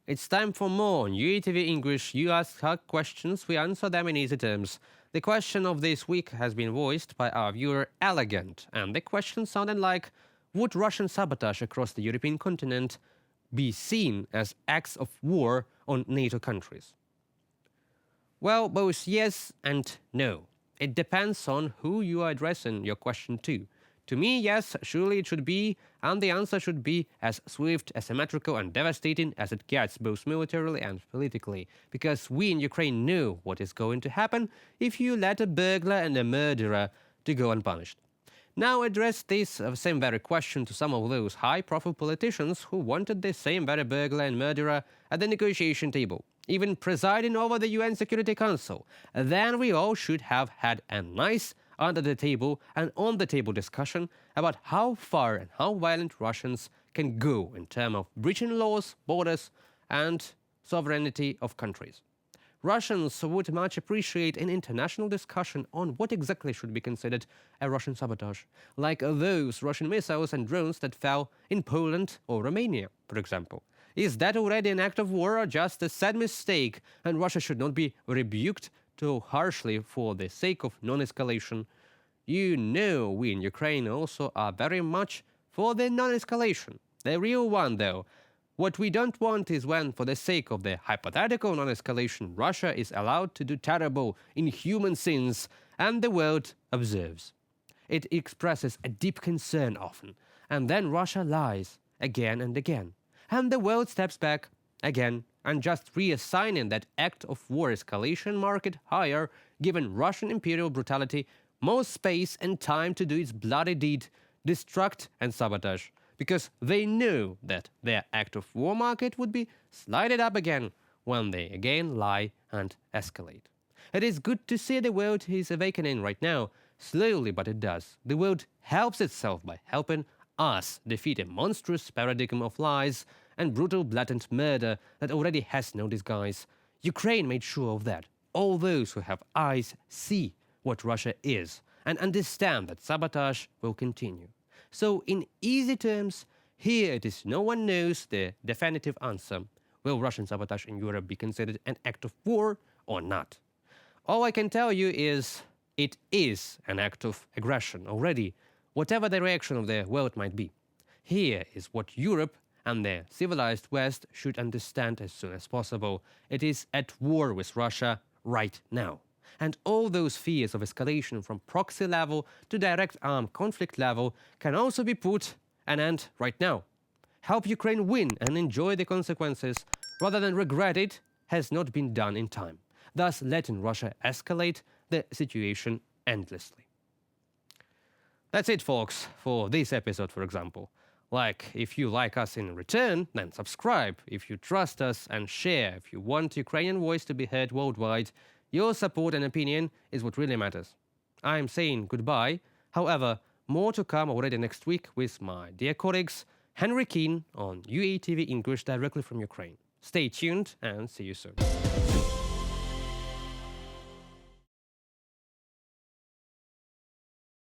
It's time for more on UATV English. You ask her questions, we answer them in easy terms. The question of this week has been voiced by our viewer Elegant, and the question sounded like, would Russian sabotage across the European continent be seen as acts of war on NATO countries? Well, both yes and no. It depends on who you are addressing your question to. To me, yes, surely it should be, and the answer should be as swift, asymmetrical, and devastating as it gets, both militarily and politically, because we in Ukraine know what is going to happen if you let a burglar and a murderer to go unpunished. Now address this same very question to some of those high-profile politicians who wanted the same very burglar and murderer at the negotiation table, even presiding over the UN Security Council. Then we all should have had a nice under-the-table and on-the-table discussion about how far and how violent Russians can go in terms of breaching laws, borders, and sovereignty of countries. Russians would much appreciate an international discussion on what exactly should be considered a Russian sabotage, like those Russian missiles and drones that fell in Poland or Romania, for example. Is that already an act of war or just a sad mistake, and Russia should not be rebuked too harshly for the sake of non-escalation? You know we in Ukraine also are very much for the non-escalation. The real one, though. What we don't want is when, for the sake of the hypothetical non-escalation, Russia is allowed to do terrible, inhuman sins, and the world observes. It expresses a deep concern often, and then Russia lies again and again. And the world steps back again, and just reassigning that act of war escalation market higher, given Russian imperial brutality more space and time to do its bloody deed, destruct and sabotage, because they know that their act of war market would be slided up again when they again lie and escalate. It is good to see the world is awakening right now, slowly but it does. The world helps itself by helping us defeat a monstrous paradigm of lies and brutal blatant murder that already has no disguise. Ukraine made sure of that. All those who have eyes see what Russia is and understand that sabotage will continue. So in easy terms, here it is no one knows the definitive answer. Will Russian sabotage in Europe be considered an act of war or not? All I can tell you is it is an act of aggression already, whatever the reaction of the world might be. Here is what Europe and the civilized West should understand as soon as possible. It is at war with Russia right now. And all those fears of escalation from proxy level to direct armed conflict level can also be put an end right now. Help Ukraine win and enjoy the consequences rather than regret it has not been done in time, thus letting Russia escalate the situation endlessly. That's it, folks, for this episode, for example. If you like us in return, then subscribe if you trust us, and share if you want Ukrainian voice to be heard worldwide. Your support and opinion is what really matters. I'm saying goodbye. However, more to come already next week with my dear colleagues Henry Keane on UATV English directly from Ukraine. Stay tuned and see you soon.